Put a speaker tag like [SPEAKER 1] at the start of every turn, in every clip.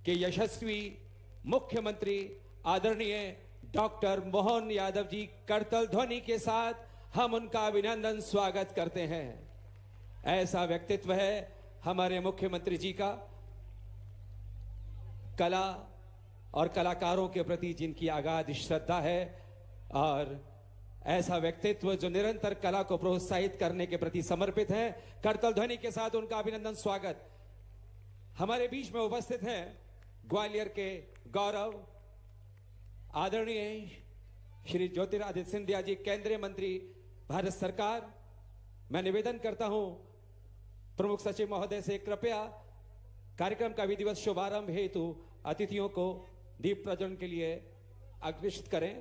[SPEAKER 1] कि यशस्वी मुख्यमंत्री आदरणीय डॉक्टर मोहन यादव जी करतल ध्वनि के साथ हम उनका अभिनंदन स्वागत करते हैं। ऐसा व्यक्तित्व है हमारे मुख्यमंत्री जी का, कला और कलाकारों के प्रति जिनकी अगाध श्रद्धा है, और ऐसा व्यक्तित्व जो निरंतर कला को प्रोत्साहित करने के प्रति समर्पित है। करतल ध्वनि के साथ उनका अभिनंदन स्वागत। हमारे बीच में उपस्थित हैं ग्वालियर के गौरव आदरणीय श्री ज्योतिरादित्य सिंधिया जी, केंद्रीय मंत्री भारत सरकार। मैं निवेदन करता हूं प्रमुख सचिव महोदय से कृपया कार्यक्रम का विधिवत शुभारंभ हेतु अतिथियों को दीप प्रज्वलन के लिए अग्रसित करें।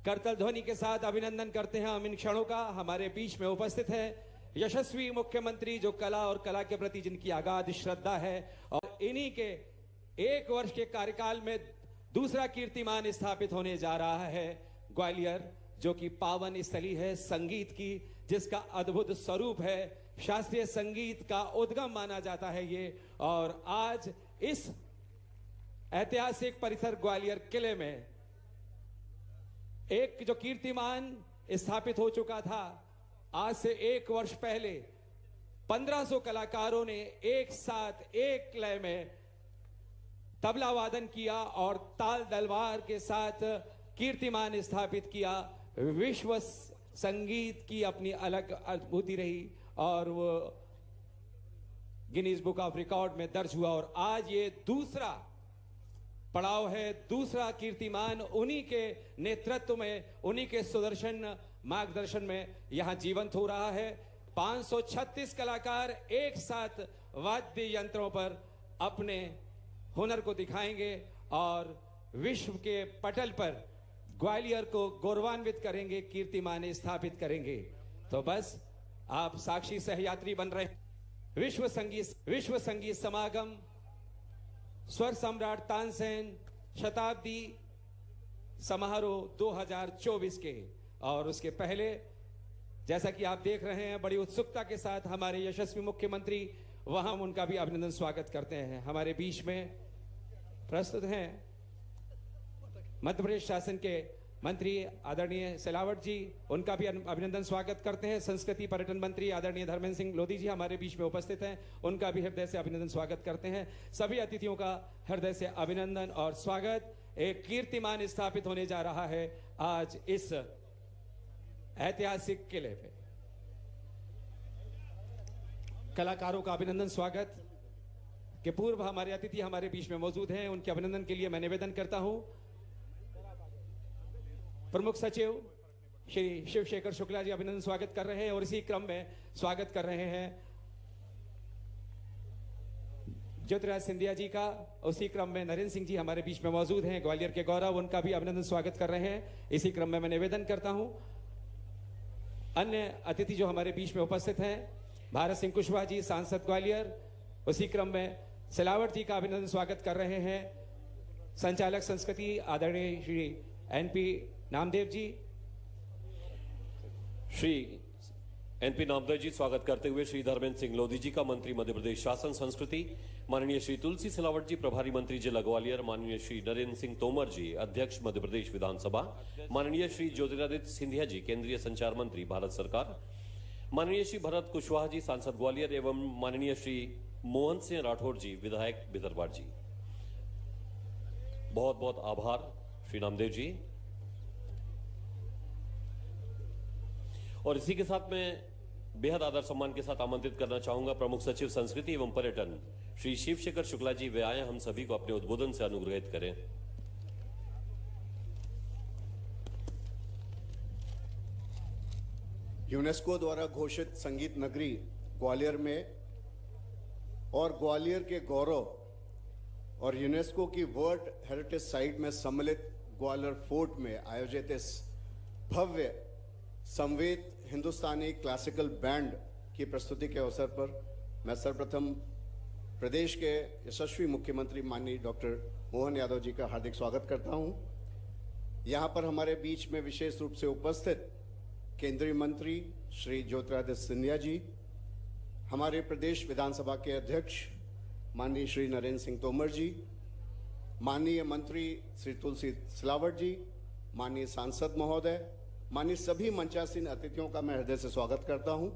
[SPEAKER 1] करतल ध्वनि के साथ अभिनंदन करते हैं हम इन क्षणों का। हमारे बीच में उपस्थित है यशस्वी मुख्यमंत्री, जो कला और कला के प्रति जिनकी अगाध श्रद्धा है, और इन्हीं के 1 वर्ष के कार्यकाल में दूसरा कीर्तिमान स्थापित होने जा रहा है। ग्वालियर जो कि पावन स्थली है संगीत की, जिसका अद्भुत स्वरूप है, शास्त्रीय संगीत का उद्गम माना जाता है ये। और आज इस ऐतिहासिक परिसर ग्वालियर किले में एक जो कीर्तिमान स्थापित हो चुका था, आज से 1 वर्ष पहले 1500 कलाकारों ने एक साथ एक लय में तबला वादन किया और ताल तलवार के साथ कीर्तिमान स्थापित किया। विश्व संगीत की अपनी अलग अनुभूति रही और वो गिनीज बुक ऑफ रिकॉर्ड में दर्ज हुआ। और आज ये दूसरा पड़ाव है, दूसरा कीर्तिमान उन्हीं के नेतृत्व में, उन्हीं के सुदर्शन मार्गदर्शन में यहां जीवंत हो रहा है। 536 कलाकार एक साथ वाद्य यंत्रों पर अपने हुनर को दिखाएंगे और विश्व के पटल पर ग्वालियर को गौरवान्वित करेंगे, कीर्तिमान स्थापित करेंगे। तो बस आप साक्षी सहयात्री बन रहे हैं। विश्व संगीत समागम स्वर सम्राट तानसेन शताब्दी समारोह 2024 के, और उसके पहले जैसा कि आप देख रहे हैं बड़ी उत्सुकता के साथ हमारे यशस्वी मुख्यमंत्री, वहां हम उनका भी अभिनंदन स्वागत करते हैं। हमारे बीच में प्रस्तुत हैं मध्य प्रदेश शासन के मंत्री आदरणीय सिलावट जी, उनका भी अभिनंदन स्वागत करते हैं। संस्कृति पर्यटन मंत्री आदरणीय धर्मेंद्र सिंह लोधी जी हमारे बीच में उपस्थित हैं, उनका भी हृदय से अभिनंदन स्वागत करते हैं। सभी अतिथियों का हृदय से अभिनंदन और स्वागत। एक कीर्तिमान स्थापित होने जा रहा है आज इस ऐतिहासिक किले पे। कलाकारों का अभिनंदन स्वागत के पूर्व हमारे अतिथि हमारे बीच में मौजूद हैं, उनके अभिनंदन के लिए मैं निवेदन करता हूं प्रमुख सचिव श्री शिवशेखर शुक्ला जी अभिनंदन स्वागत कर रहे हैं, और इसी क्रम में स्वागत कर रहे हैं ज्योतिरादित्य सिंधिया जी का। उसी क्रम में नरेंद्र सिंह जी हमारे बीच में मौजूद हैं, ग्वालियर के गौरव, उनका भी अभिनंदन स्वागत कर रहे हैं। इसी क्रम में मैं निवेदन करता हूं अन्य अतिथि जो हमारे बीच में उपस्थित हैं, भारत सिंह कुशवाहा जी सांसद ग्वालियर, उसी क्रम में सिलावट जी का अभिनंदन स्वागत कर रहे हैं। संचालक संस्कृति आदरणीय श्री एनपी नामदेव जी।
[SPEAKER 2] श्री एनपी नामदेव जी स्वागत करते हुए श्री धर्मेंद्र सिंह लोधी जी का मंत्री मध्य प्रदेश शासन संस्कृति, माननीय श्री तुलसी सिलावट जी प्रभारी मंत्री जिला ग्वालियर, माननीय श्री नरेंद्र सिंह तोमर जी अध्यक्ष मध्य प्रदेश विधानसभा, माननीय श्री ज्योतिरादित्य सिंधिया जी केंद्रीय संचार मंत्री भारत सरकार, माननीय श्री भरत कुशवाहा जी सांसद ग्वालियर एवं माननीय श्री मोहन सिंह राठौर जी विधायक भितरवाड़ जी। बहुत बहुत आभार श्री नामदेव जी। और इसी के साथ मैं बेहद आदर सम्मान के साथ आमंत्रित करना चाहूंगा प्रमुख सचिव संस्कृति एवं पर्यटन श्री शिवशेखर शुक्ला जी, वे आए हम सभी को अपने उद्बोधन से अनुग्रहित करें।
[SPEAKER 3] यूनेस्को द्वारा घोषित संगीत नगरी ग्वालियर में और ग्वालियर के गौरव और यूनेस्को की वर्ल्ड हेरिटेज साइट में सम्मिलित ग्वालियर फोर्ट में आयोजित इस भव्य संवेद हिंदुस्तानी क्लासिकल बैंड की प्रस्तुति के अवसर पर मैं सर्वप्रथम प्रदेश के यशस्वी मुख्यमंत्री माननीय डॉक्टर मोहन यादव जी का हार्दिक स्वागत करता हूं। यहां पर हमारे बीच में विशेष रूप से उपस्थित केंद्रीय मंत्री श्री ज्योतिरादित्य सिंधिया जी, हमारे प्रदेश विधानसभा के अध्यक्ष माननीय श्री नरेंद्र सिंह तोमर जी, माननीय मंत्री श्री तुलसी सिलावट जी, माननीय सांसद महोदय, माननीय सभी मंचासीन अतिथियों का मैं हृदय से स्वागत करता हूं।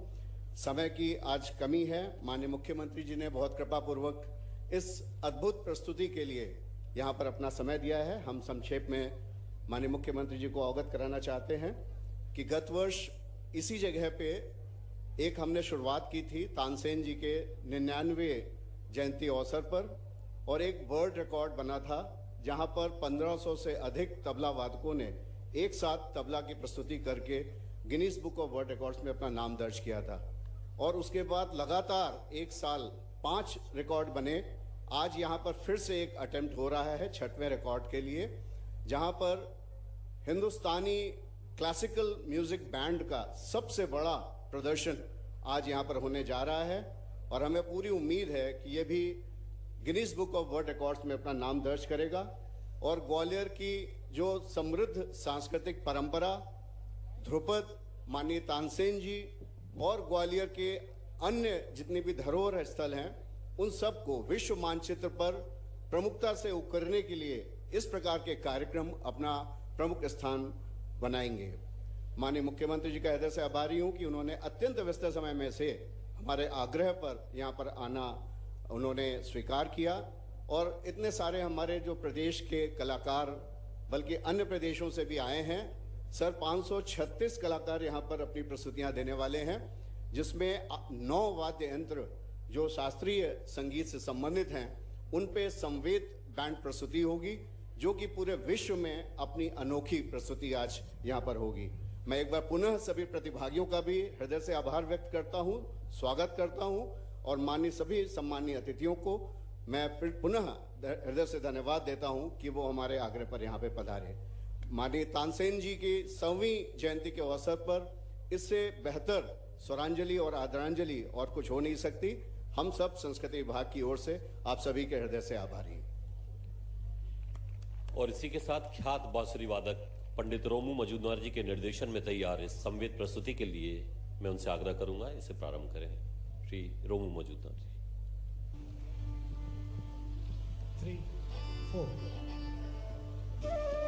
[SPEAKER 3] समय की आज कमी है। माननीय मुख्यमंत्री जी ने बहुत कृपापूर्वक इस अद्भुत प्रस्तुति के लिए यहां पर अपना समय दिया है। हम संक्षेप में माननीय मुख्यमंत्री जी को अवगत कराना चाहते हैं कि गत वर्ष इसी जगह पे एक हमने शुरुआत की थी तानसेन जी के 99वें जयंती अवसर पर, और एक वर्ल्ड रिकॉर्ड बना था जहां पर 1500 से अधिक तबला वादकों ने एक साथ तबला की प्रस्तुति करके Guinness book of world records में अपना नाम दर्ज किया था। और उसके बाद लगातार एक साल 5 रिकॉर्ड बने। आज यहां पर फिर से एक अटेम्प्ट हो रहा है 6वें रिकॉर्ड के लिए, जहां पर हिंदुस्तानी क्लासिकल म्यूजिक बैंड का सबसे बड़ा प्रदर्शन आज यहां पर होने जा रहा है। और हमें पूरी उम्मीद है कि ये भी Guinness book of world records में अपना नाम दर्ज करेगा। और ग्वालियर की जो समृद्ध सांस्कृतिक परंपरा, ध्रुपद, माननीय तानसेन जी और ग्वालियर के अन्य जितने भी धरोहर स्थल हैं, उन सबको विश्व मानचित्र पर प्रमुखता से उकरने के लिए इस प्रकार के कार्यक्रम अपना प्रमुख स्थान बनाएंगे। माननीय मुख्यमंत्री जी का हृदय से आभारी हूं कि उन्होंने अत्यंत व्यस्त समय में से हमारे आग्रह पर यहाँ पर आना उन्होंने स्वीकार किया। और इतने सारे हमारे जो प्रदेश के कलाकार बल्कि अन्य प्रदेशों से भी आए हैं। सर 536 कलाकार यहाँ पर अपनी प्रस्तुतियाँ देने वाले हैं, जिसमें 9 वाद्य यंत्र जो शास्त्रीय संगीत से संबंधित हैं उन पे संवेद बैंड प्रस्तुति होगी, जो कि पूरे विश्व में अपनी अनोखी प्रस्तुति आज यहाँ पर होगी। मैं एक बार पुनः सभी प्रतिभागियों का भी हृदय से आभार व्यक्त करता हूँ, स्वागत करता हूँ, और माननीय सभी सम्मानीय अतिथियों को मैं फिर पुनः हृदय से धन्यवाद देता हूँ कि वो हमारे आग्रह पर यहाँ पे पधारे। माननीय तानसेन जी की 100वीं जयंती के अवसर पर इससे बेहतर स्वरांजलि और आदरांजलि और कुछ हो नहीं सकती। हम सब संस्कृति विभाग की ओर से आप सभी के हृदय से आभारी हैं।
[SPEAKER 2] और इसी के साथ ख्यात बांसुरी वादक पंडित रोमू मजूमदार जी के निर्देशन में तैयार इस संवेद प्रस्तुति के लिए मैं उनसे आग्रह करूंगा इसे प्रारंभ करें। श्री रोमू मजूमदार जी।
[SPEAKER 4] 3, 4
[SPEAKER 5] Thank you.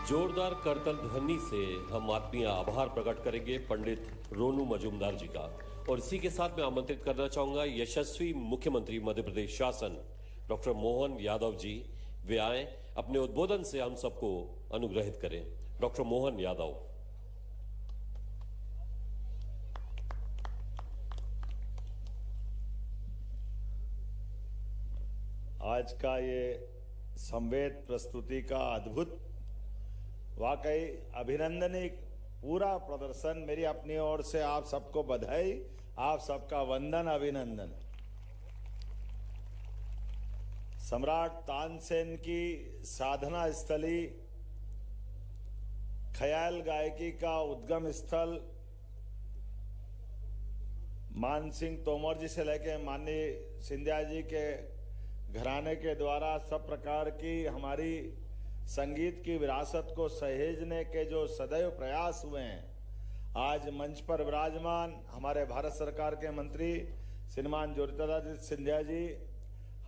[SPEAKER 2] जोरदार करतल ध्वनि से हम आत्मीय आभार प्रकट करेंगे पंडित रोनू मजूमदार जी का। और इसी के साथ मैं आमंत्रित करना चाहूंगा यशस्वी मुख्यमंत्री मध्य प्रदेश शासन डॉक्टर मोहन यादव जी, वे आए अपने उद्बोधन से हम सबको अनुग्रहित करें। डॉक्टर मोहन यादव।
[SPEAKER 5] आज का ये संवेद प्रस्तुति का अद्भुत, वाकई अभिनंदनीय पूरा प्रदर्शन, मेरी अपनी ओर से आप सबको बधाई, आप सबका वंदन, अभिनंदन। सम्राट तानसेन की साधना स्थली, ख्याल गायकी का उद्गम स्थल, मान सिंह तोमर जी से लेकर माननीय सिंधिया जी के घराने के द्वारा सब प्रकार की हमारी संगीत की विरासत को सहेजने के जो सदैव प्रयास हुए हैं, आज मंच पर विराजमान हमारे भारत सरकार के मंत्री श्रीमान ज्योतिरादित्य सिंधिया जी,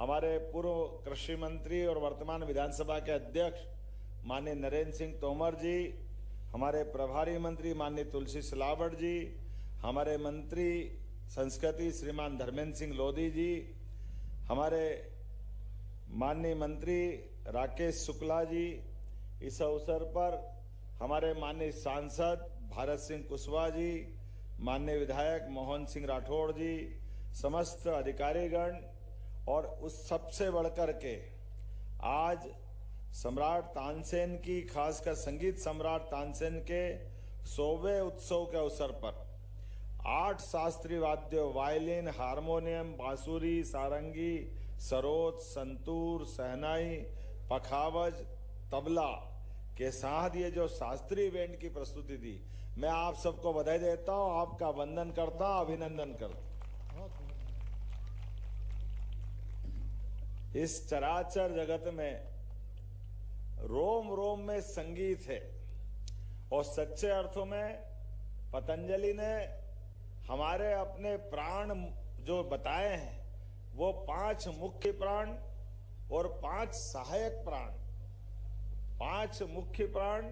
[SPEAKER 5] हमारे पूर्व कृषि मंत्री और वर्तमान विधानसभा के अध्यक्ष माननीय नरेंद्र सिंह तोमर जी, हमारे प्रभारी मंत्री माननीय तुलसी सिलावट जी, हमारे मंत्री संस्कृति श्रीमान धर्मेंद्र सिंह लोधी जी, हमारे माननीय मंत्री राकेश शुक्ला जी, इस अवसर पर हमारे माननीय सांसद भारत सिंह कुशवाहा जी, माननीय विधायक मोहन सिंह राठौड़ जी, समस्त अधिकारीगण, और उस सबसे बढ़कर के आज सम्राट तानसेन की, खासकर संगीत सम्राट तानसेन के 100वें उत्सव के अवसर पर 8 शास्त्रीय वाद्य, वायलिन, हारमोनियम, बांसुरी, सारंगी, सरोद, संतूर, सहनाई, पखावज, तबला के साथ ये जो शास्त्रीय बैंड की प्रस्तुति दी, मैं आप सबको बधाई देता हूं, आपका वंदन करता हूं, अभिनंदन करता हूं। इस चराचर जगत में रोम रोम में संगीत है, और सच्चे अर्थों में पतंजलि ने हमारे अपने प्राण जो बताए हैं, वो 5 मुख्य प्राण और 5 सहायक प्राण। 5 मुख्य प्राण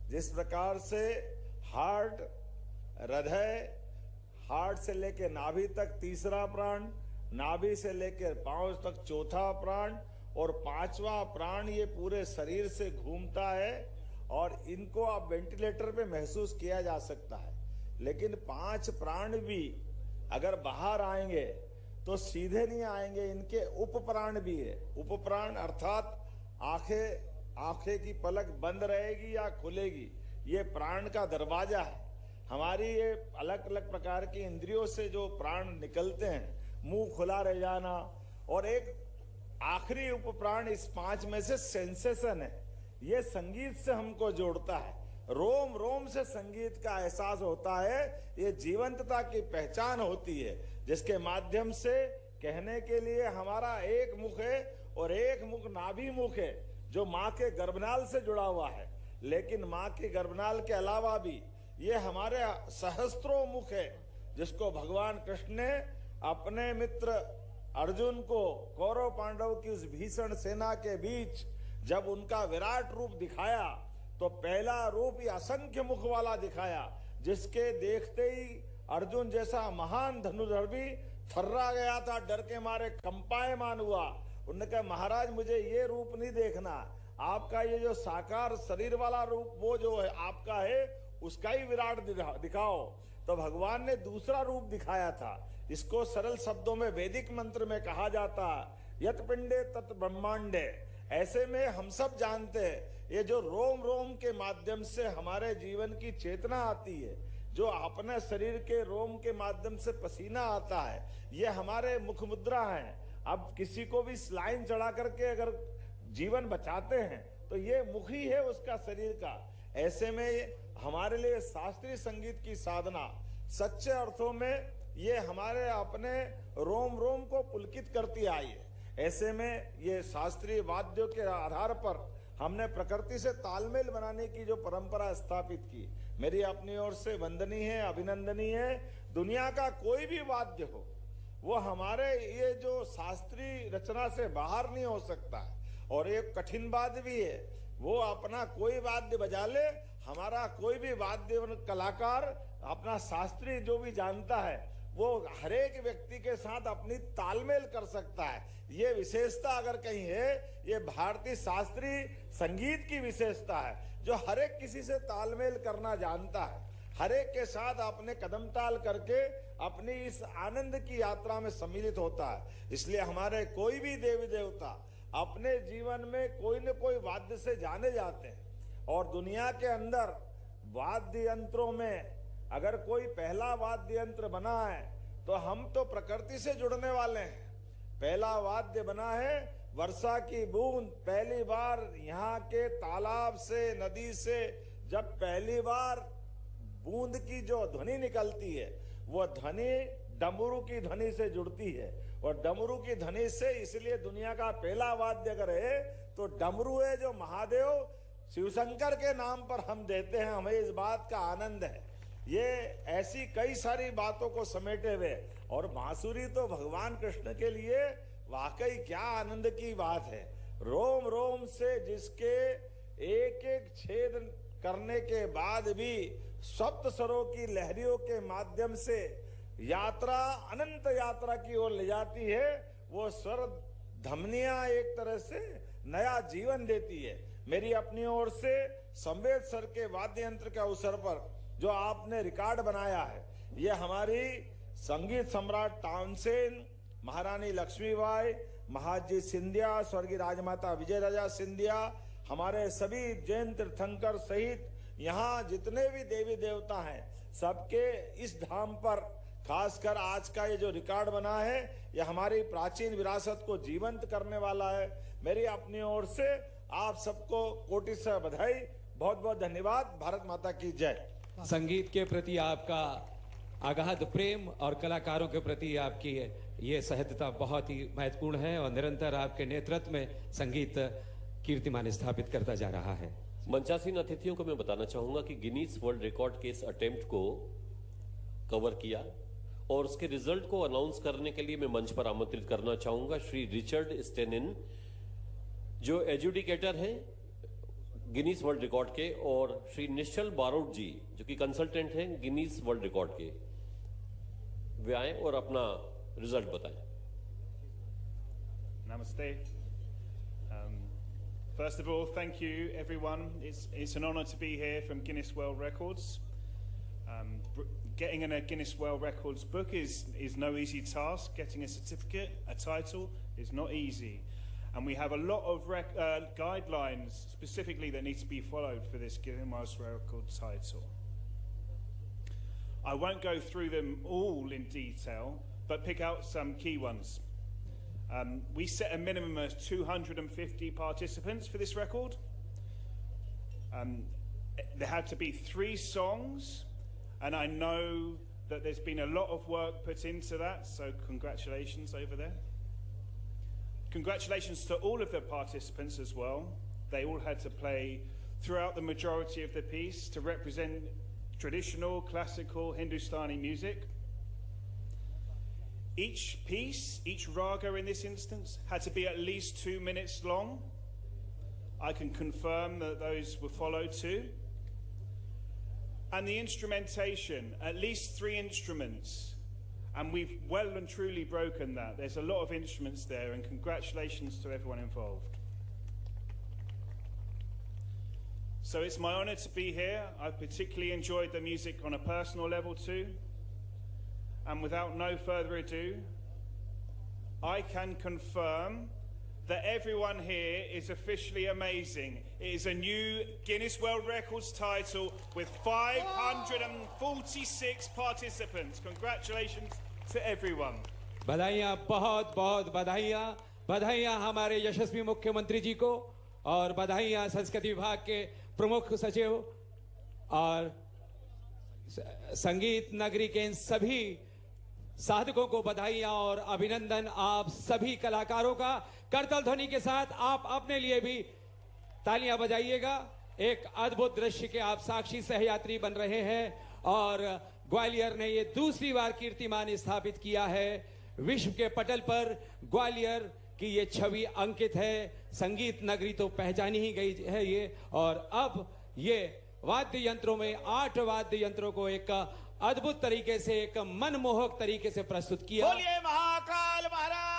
[SPEAKER 5] जिस प्रकार से हार्ट, हृदय, हार्ट से लेकर नाभि तक तीसरा प्राण, नाभि से लेकर पांव तक चौथा प्राण, और 5वां प्राण ये पूरे शरीर से घूमता है, और इनको आप वेंटिलेटर पे महसूस किया जा सकता है। लेकिन 5 प्राण भी अगर बाहर आएंगे तो सीधे नहीं आएंगे, इनके उपप्राण भी है। उपप्राण अर्थात आंखें की पलक बंद रहेगी या खुलेगी, ये प्राण का दरवाजा है। हमारी ये अलग अलग प्रकार की इंद्रियों से जो प्राण निकलते हैं, मुंह खुला रह जाना, और एक आखिरी उपप्राण इस 5 में से सेंसेशन है, ये संगीत से हमको जोड़ता है। रोम रोम से संगीत का एहसास होता है, ये जीवंतता की पहचान होती है, जिसके माध्यम से कहने के लिए हमारा एक मुख है, और एक मुख नाभि मुख है जो माँ के गर्भनाल से जुड़ा हुआ है। लेकिन माँ के गर्भनाल के अलावा भी ये हमारे सहस्त्रों मुख है, जिसको भगवान कृष्ण ने अपने मित्र अर्जुन को कौरव पांडव की उस भीषण सेना के बीच जब उनका विराट रूप दिखाया, तो पहला रूप ही असंख्य मुख वाला दिखाया, जिसके देखते ही अर्जुन जैसा महान धनुर्धर भी थर्रा गया था, डर के मारे कंपायमान हुआ। उन्होंने कहा महाराज मुझे ये रूप नहीं देखना, आपका ये जो साकार शरीर वाला रूप वो जो है आपका है, उसका ही विराट दिखाओ। तो भगवान ने दूसरा रूप दिखाया था। इसको सरल शब्दों में वैदिक मंत्र में कहा जाता यत पिंडे तत् ब्रह्मांडे। ऐसे में हम सब जानते हैं, ये जो रोम रोम के माध्यम से हमारे जीवन की चेतना आती है, जो अपने शरीर के रोम के माध्यम से पसीना आता है, ये हमारे मुख मुद्रा हैं। अब किसी को भी स्लाइन चढ़ा करके अगर जीवन बचाते हैं तो ये मुख ही है उसका शरीर का। ऐसे में हमारे लिए शास्त्रीय संगीत की साधना सच्चे अर्थों में ये हमारे अपने रोम रोम को पुलकित करती आई है। ऐसे में ये शास्त्रीय वाद्यों के आधार पर हमने प्रकृति से तालमेल बनाने की जो परंपरा स्थापित की, मेरी अपनी ओर से वंदनीय है, अभिनंदनीय है। दुनिया का कोई भी वाद्य हो, वो हमारे ये जो शास्त्रीय रचना से बाहर नहीं हो सकता है। और एक कठिन बात भी है, वो अपना कोई वाद्य बजा ले, हमारा कोई भी वाद्य कलाकार अपना शास्त्रीय जो भी जानता है वो हर एक व्यक्ति के साथ अपनी तालमेल कर सकता है। ये विशेषता अगर कहीं है, ये भारतीय शास्त्रीय संगीत की विशेषता है, जो हर एक किसी से तालमेल करना जानता है, हर एक के साथ अपने कदम ताल करके अपनी इस आनंद की यात्रा में सम्मिलित होता है। इसलिए हमारे कोई भी देवी देवता अपने जीवन में कोई न कोई वाद्य से जाने जाते हैं। और दुनिया के अंदर वाद्य यंत्रों में अगर कोई पहला वाद्य यंत्र बना है तो हम तो प्रकृति से जुड़ने वाले हैं। पहला वाद्य बना है वर्षा की बूंद। पहली बार यहाँ के तालाब से, नदी से जब पहली बार बूंद की जो ध्वनि निकलती है, वो ध्वनि डमरू की ध्वनि से जुड़ती है। और डमरू की ध्वनि से इसलिए दुनिया का पहला वाद्य अगर है तो डमरू है, जो महादेव शिवशंकर के नाम पर हम देते हैं। हमें इस बात का आनंद है। ये ऐसी कई सारी बातों को समेटे हुए, और बांसुरी तो भगवान कृष्ण के लिए वाकई क्या आनंद की बात है। रोम रोम से जिसके एक एक छेद करने के बाद भी सप्त स्वरों की लहरियों के माध्यम से यात्रा, अनंत यात्रा की ओर ले जाती है, वो स्वर धमनियां एक तरह से नया जीवन देती है। मेरी अपनी ओर से संवेद सर के वाद्य यंत्र के अवसर पर जो आपने रिकॉर्ड बनाया है, ये हमारी संगीत सम्राट तानसेन, महारानी लक्ष्मीबाई, महाजी सिंधिया, स्वर्गीय राजमाता विजय राजा सिंधिया, हमारे सभी जैन तीर्थंकर सहित यहाँ जितने भी देवी देवता हैं, सबके इस धाम पर खासकर आज का ये जो रिकॉर्ड बना है, ये हमारी प्राचीन विरासत को जीवंत करने वाला है। मेरी अपनी ओर से आप सबको कोटि से बधाई, बहुत बहुत धन्यवाद। भारत माता की जय।
[SPEAKER 1] संगीत के प्रति आपका अगाध प्रेम और कलाकारों के प्रति आपकी ये सहजता बहुत ही महत्वपूर्ण है, और निरंतर आपके नेतृत्व में संगीत कीर्तिमान स्थापित करता जा रहा है।
[SPEAKER 2] मंचासीन अतिथियों को मैं बताना चाहूंगा कि गिनीज वर्ल्ड रिकॉर्ड के इस अटेम्प्ट को कवर किया, और उसके रिजल्ट को अनाउंस करने के लिए मैं मंच पर आमंत्रित करना चाहूंगा श्री रिचर्ड स्टेनिन, जो एजुडिकेटर हैं गिनीज वर्ल्ड रिकॉर्ड के, और श्री निश्चल बारोट जी, जो कि कंसल्टेंट हैं गिनीज वर्ल्ड रिकॉर्ड के। वे आए और अपना रिजल्ट बताएं।
[SPEAKER 6] Namaste. First of all, thank you everyone. It's an honor to be here from Guinness World Records. Getting in a Guinness World Records book is no easy task. Getting a certificate, a title, is not easy. And we have a lot of guidelines specifically that need to be followed for this Guinness World Records title. I won't go through them all in detail, but pick out some key ones. We set a minimum of 250 participants for this record. There had to be 3 songs, and I know that there's been a lot of work put into that, so congratulations over there. Congratulations to all of the participants as well. They all had to play throughout the majority of the piece to represent traditional, classical, Hindustani music. Each piece, each raga in this instance, had to be at least 2 minutes long. I can confirm that those were followed too. And the instrumentation, at least 3 instruments. And we've well and truly broken that. There's a lot of instruments there, and congratulations to everyone involved. So it's my honor to be here. I've particularly enjoyed the music on a personal level too. And without no further ado, I can confirm that everyone here is officially amazing. It is a new Guinness World Records title with 546 participants. Congratulations to everyone.
[SPEAKER 1] बधाइयाँ, बहुत बहुत बधाइयाँ। बधाइयाँ हमारे यशस्वी मुख्यमंत्री जी को, और बधाइयाँ संस्कृति विभाग के प्रमुख सचिव और संगीत नगरी के इन सभी साधकों को बधाइयाँ और अभिनंदन। आप सभी कलाकारों का करताल ध्वनि के साथ आप अपने लिए भी तालियां बजाइएगा। एक अद्भुत दृश्य के आप साक्षी सहयात्री बन रहे हैं, और ग्वालियर ने ये दूसरी बार कीर्तिमान स्थापित किया है। विश्व के पटल पर ग्वालियर कि ये छवि अंकित है। संगीत नगरी तो पहचानी ही गई है ये, और अब ये वाद्य यंत्रों में 8 वाद्य यंत्रों को एक अद्भुत तरीके से, एक मनमोहक तरीके से प्रस्तुत किया।
[SPEAKER 5] बोलिए महाकाल महाराज